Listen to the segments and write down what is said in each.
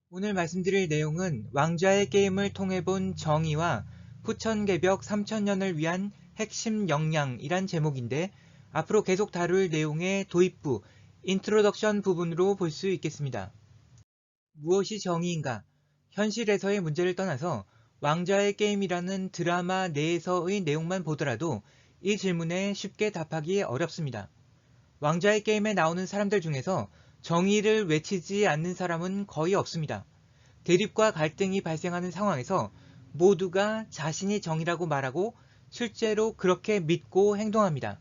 오늘 말씀드릴 내용은 왕좌의 게임을 통해 본 정의와 후천개벽 3000년을 위한 핵심 역량이란 제목인데 앞으로 계속 다룰 내용의 도입부, 인트로덕션 부분으로 볼 수 있겠습니다. 무엇이 정의인가? 현실에서의 문제를 떠나서 왕좌의 게임이라는 드라마 내에서의 내용만 보더라도 이 질문에 쉽게 답하기 어렵습니다. 왕좌의 게임에 나오는 사람들 중에서 정의를 외치지 않는 사람은 거의 없습니다. 대립과 갈등이 발생하는 상황에서 모두가 자신이 정의라고 말하고 실제로 그렇게 믿고 행동합니다.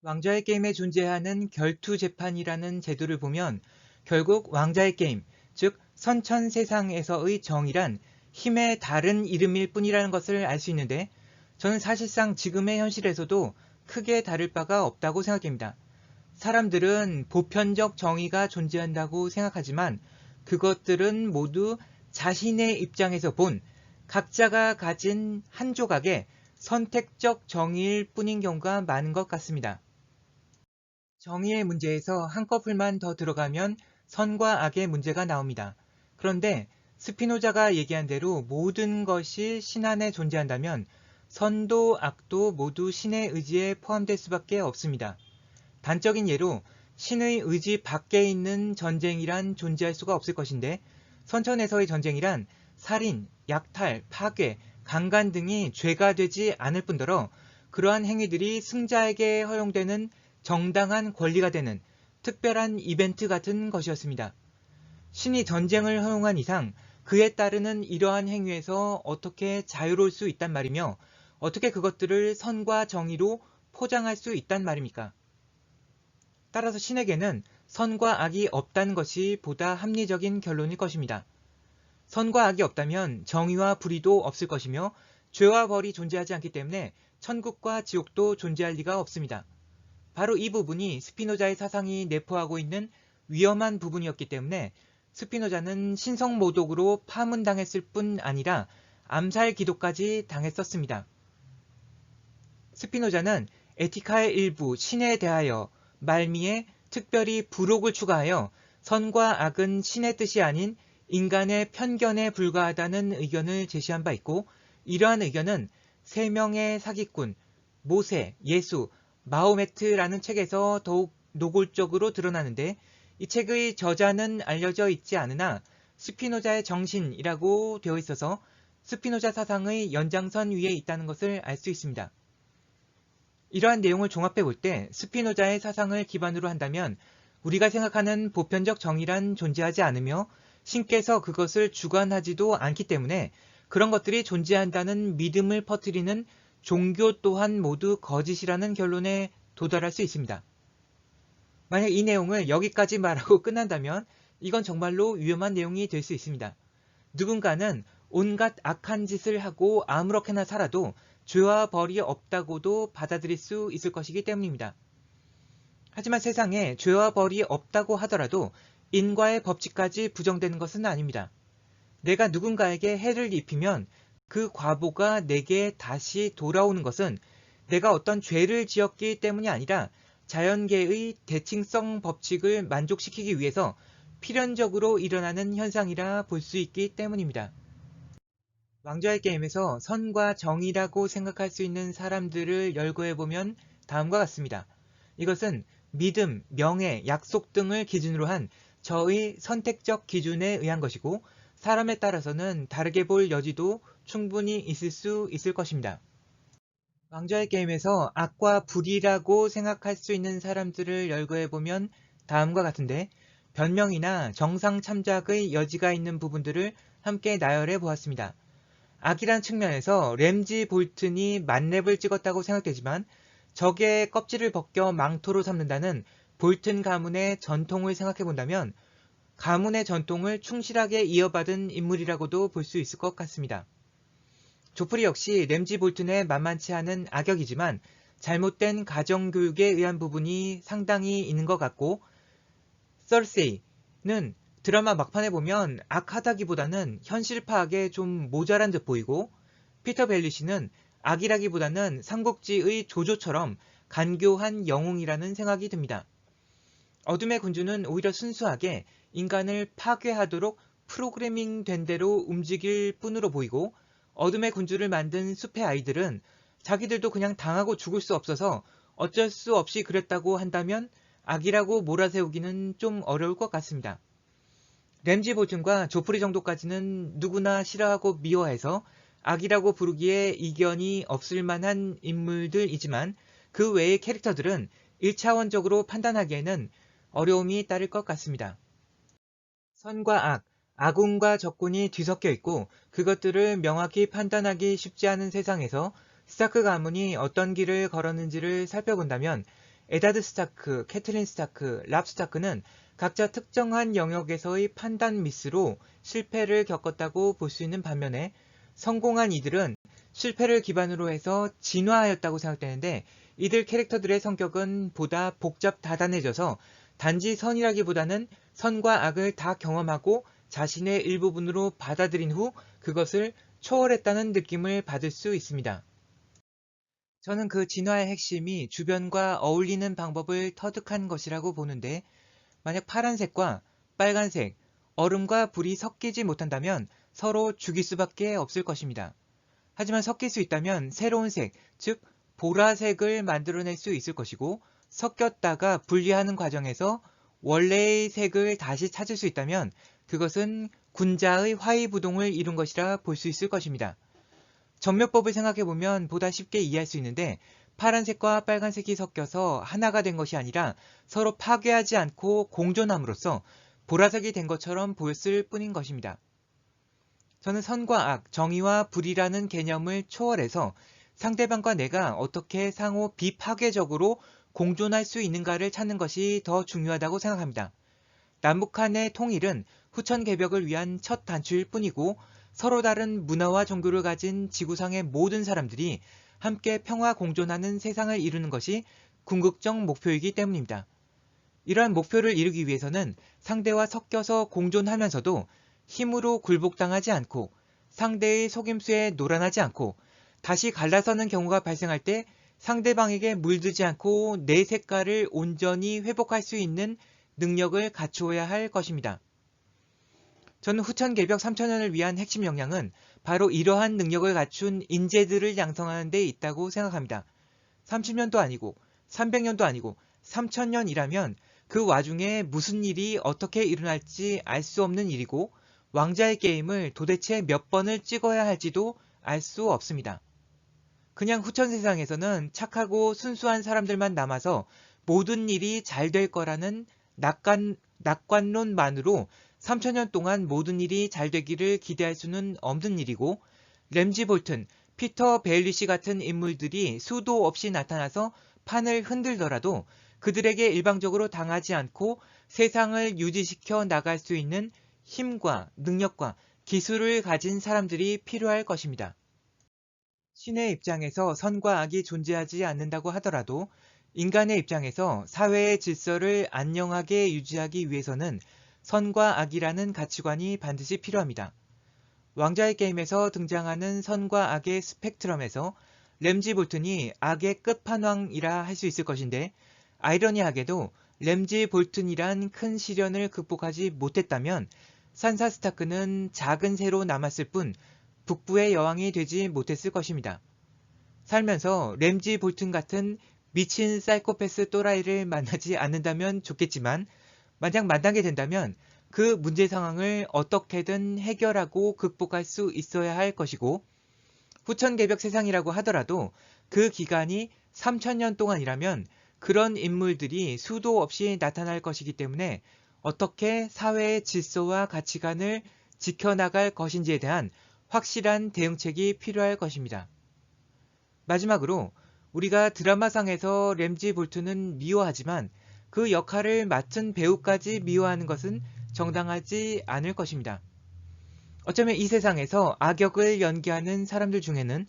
왕좌의 게임에 존재하는 결투재판이라는 제도를 보면 결국 왕좌의 게임, 즉 선천세상에서의 정의란 힘의 다른 이름일 뿐이라는 것을 알 수 있는데 저는 사실상 지금의 현실에서도 크게 다를 바가 없다고 생각됩니다. 사람들은 보편적 정의가 존재한다고 생각하지만 그것들은 모두 자신의 입장에서 본 각자가 가진 한 조각의 선택적 정의일 뿐인 경우가 많은 것 같습니다. 정의의 문제에서 한꺼풀만 더 들어가면 선과 악의 문제가 나옵니다. 그런데 스피노자가 얘기한 대로 모든 것이 신 안에 존재한다면 선도 악도 모두 신의 의지에 포함될 수밖에 없습니다. 단적인 예로 신의 의지 밖에 있는 전쟁이란 존재할 수가 없을 것인데 선천에서의 전쟁이란 살인, 약탈, 파괴, 강간 등이 죄가 되지 않을 뿐더러 그러한 행위들이 승자에게 허용되는 정당한 권리가 되는 특별한 이벤트 같은 것이었습니다. 신이 전쟁을 허용한 이상 그에 따르는 이러한 행위에서 어떻게 자유로울 수 있단 말이며 어떻게 그것들을 선과 정의로 포장할 수 있단 말입니까? 따라서 신에게는 선과 악이 없다는 것이 보다 합리적인 결론일 것입니다. 선과 악이 없다면 정의와 불의도 없을 것이며 죄와 벌이 존재하지 않기 때문에 천국과 지옥도 존재할 리가 없습니다. 바로 이 부분이 스피노자의 사상이 내포하고 있는 위험한 부분이었기 때문에 스피노자는 신성모독으로 파문당했을 뿐 아니라 암살 기도까지 당했었습니다. 스피노자는 에티카의 일부 신에 대하여 말미에 특별히 부록을 추가하여 선과 악은 신의 뜻이 아닌 인간의 편견에 불과하다는 의견을 제시한 바 있고 이러한 의견은 세 명의 사기꾼, 모세, 예수, 마호메트라는 책에서 더욱 노골적으로 드러나는데 이 책의 저자는 알려져 있지 않으나 스피노자의 정신이라고 되어 있어서 스피노자 사상의 연장선 위에 있다는 것을 알 수 있습니다. 이러한 내용을 종합해 볼 때 스피노자의 사상을 기반으로 한다면 우리가 생각하는 보편적 정의란 존재하지 않으며 신께서 그것을 주관하지도 않기 때문에 그런 것들이 존재한다는 믿음을 퍼뜨리는 종교 또한 모두 거짓이라는 결론에 도달할 수 있습니다. 만약 이 내용을 여기까지 말하고 끝난다면 이건 정말로 위험한 내용이 될 수 있습니다. 누군가는 온갖 악한 짓을 하고 아무렇게나 살아도 죄와 벌이 없다고도 받아들일 수 있을 것이기 때문입니다. 하지만 세상에 죄와 벌이 없다고 하더라도 인과의 법칙까지 부정되는 것은 아닙니다. 내가 누군가에게 해를 입히면 그 과보가 내게 다시 돌아오는 것은 내가 어떤 죄를 지었기 때문이 아니라 자연계의 대칭성 법칙을 만족시키기 위해서 필연적으로 일어나는 현상이라 볼 수 있기 때문입니다. 왕좌의 게임에서 선과 정의라고 생각할 수 있는 사람들을 열거해보면 다음과 같습니다. 이것은 믿음, 명예, 약속 등을 기준으로 한 저의 선택적 기준에 의한 것이고 사람에 따라서는 다르게 볼 여지도 충분히 있을 수 있을 것입니다. 왕좌의 게임에서 악과 불이라고 생각할 수 있는 사람들을 열거해보면 다음과 같은데 변명이나 정상 참작의 여지가 있는 부분들을 함께 나열해 보았습니다. 악이란 측면에서 램지 볼튼이 만렙을 찍었다고 생각되지만 적의 껍질을 벗겨 망토로 삼는다는 볼튼 가문의 전통을 생각해본다면 가문의 전통을 충실하게 이어받은 인물이라고도 볼 수 있을 것 같습니다. 조프리 역시 램지 볼튼의 만만치 않은 악역이지만 잘못된 가정교육에 의한 부분이 상당히 있는 것 같고 서세이는 드라마 막판에 보면 악하다기보다는 현실 파악에 좀 모자란 듯 보이고 피터 벨리시는 악이라기보다는 삼국지의 조조처럼 간교한 영웅이라는 생각이 듭니다. 어둠의 군주는 오히려 순수하게 인간을 파괴하도록 프로그래밍 된 대로 움직일 뿐으로 보이고, 어둠의 군주를 만든 숲의 아이들은 자기들도 그냥 당하고 죽을 수 없어서 어쩔 수 없이 그랬다고 한다면 악이라고 몰아세우기는 좀 어려울 것 같습니다. 램지 볼튼과 조프리 정도까지는 누구나 싫어하고 미워해서 악이라고 부르기에 이견이 없을 만한 인물들이지만, 그 외의 캐릭터들은 1차원적으로 판단하기에는 어려움이 따를 것 같습니다. 선과 악, 아군과 적군이 뒤섞여 있고 그것들을 명확히 판단하기 쉽지 않은 세상에서 스타크 가문이 어떤 길을 걸었는지를 살펴본다면, 에다드 스타크, 캐틀린 스타크, 랍 스타크는 각자 특정한 영역에서의 판단 미스로 실패를 겪었다고 볼 수 있는 반면에, 성공한 이들은 실패를 기반으로 해서 진화하였다고 생각되는데, 이들 캐릭터들의 성격은 보다 복잡 다단해져서 단지 선이라기보다는 선과 악을 다 경험하고 자신의 일부분으로 받아들인 후 그것을 초월했다는 느낌을 받을 수 있습니다. 저는 그 진화의 핵심이 주변과 어울리는 방법을 터득한 것이라고 보는데, 만약 파란색과 빨간색, 얼음과 불이 섞이지 못한다면 서로 죽일 수밖에 없을 것입니다. 하지만 섞일 수 있다면 새로운 색, 즉 보라색을 만들어낼 수 있을 것이고, 섞였다가 분리하는 과정에서 원래의 색을 다시 찾을 수 있다면 그것은 군자의 화이부동을 이룬 것이라 볼 수 있을 것입니다. 전묘법을 생각해보면 보다 쉽게 이해할 수 있는데, 파란색과 빨간색이 섞여서 하나가 된 것이 아니라 서로 파괴하지 않고 공존함으로써 보라색이 된 것처럼 보였을 뿐인 것입니다. 저는 선과 악, 정의와 불이라는 개념을 초월해서 상대방과 내가 어떻게 상호 비파괴적으로 공존할 수 있는가를 찾는 것이 더 중요하다고 생각합니다. 남북한의 통일은 후천 개벽을 위한 첫 단추일 뿐이고, 서로 다른 문화와 종교를 가진 지구상의 모든 사람들이 함께 평화 공존하는 세상을 이루는 것이 궁극적 목표이기 때문입니다. 이러한 목표를 이루기 위해서는 상대와 섞여서 공존하면서도 힘으로 굴복당하지 않고, 상대의 속임수에 노란하지 않고, 다시 갈라서는 경우가 발생할 때 상대방에게 물들지 않고 내 색깔을 온전히 회복할 수 있는 능력을 갖추어야 할 것입니다. 저는 후천 개벽 3천년을 위한 핵심 역량은 바로 이러한 능력을 갖춘 인재들을 양성하는 데 있다고 생각합니다. 30년도 아니고 300년도 아니고 3000년이라면 그 와중에 무슨 일이 어떻게 일어날지 알 수 없는 일이고, 왕자의 게임을 도대체 몇 번을 찍어야 할지도 알 수 없습니다. 그냥 후천 세상에서는 착하고 순수한 사람들만 남아서 모든 일이 잘 될 거라는 낙관론만으로 3000년 동안 모든 일이 잘 되기를 기대할 수는 없는 일이고, 램지 볼튼, 피터 베일리시 같은 인물들이 수도 없이 나타나서 판을 흔들더라도 그들에게 일방적으로 당하지 않고 세상을 유지시켜 나갈 수 있는 힘과 능력과 기술을 가진 사람들이 필요할 것입니다. 신의 입장에서 선과 악이 존재하지 않는다고 하더라도 인간의 입장에서 사회의 질서를 안녕하게 유지하기 위해서는 선과 악이라는 가치관이 반드시 필요합니다. 왕자의 게임에서 등장하는 선과 악의 스펙트럼에서 램지 볼튼이 악의 끝판왕이라 할 수 있을 것인데, 아이러니하게도 램지 볼튼이란 큰 시련을 극복하지 못했다면 산사 스타크는 작은 새로 남았을 뿐 북부의 여왕이 되지 못했을 것입니다. 살면서 램지 볼튼 같은 미친 사이코패스 또라이를 만나지 않는다면 좋겠지만, 만약 만나게 된다면 그 문제 상황을 어떻게든 해결하고 극복할 수 있어야 할 것이고, 후천 개벽 세상이라고 하더라도 그 기간이 3000년 동안이라면 그런 인물들이 수도 없이 나타날 것이기 때문에 어떻게 사회의 질서와 가치관을 지켜나갈 것인지에 대한 확실한 대응책이 필요할 것입니다. 마지막으로, 우리가 드라마상에서 램지 볼튼은 미워하지만 그 역할을 맡은 배우까지 미워하는 것은 정당하지 않을 것입니다. 어쩌면 이 세상에서 악역을 연기하는 사람들 중에는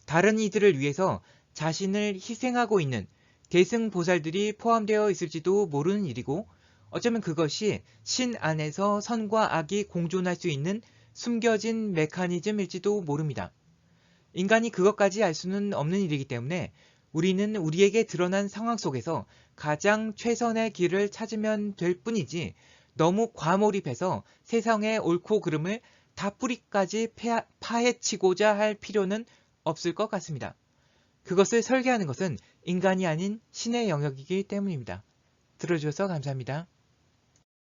다른 이들을 위해서 자신을 희생하고 있는 대승보살들이 포함되어 있을지도 모르는 일이고, 어쩌면 그것이 신 안에서 선과 악이 공존할 수 있는 숨겨진 메커니즘일지도 모릅니다. 인간이 그것까지 알 수는 없는 일이기 때문에 우리는 우리에게 드러난 상황 속에서 가장 최선의 길을 찾으면 될 뿐이지, 너무 과몰입해서 세상의 옳고 그름을 다 뿌리까지 파헤치고자 할 필요는 없을 것 같습니다. 그것을 설계하는 것은 인간이 아닌 신의 영역이기 때문입니다. 들어주셔서 감사합니다.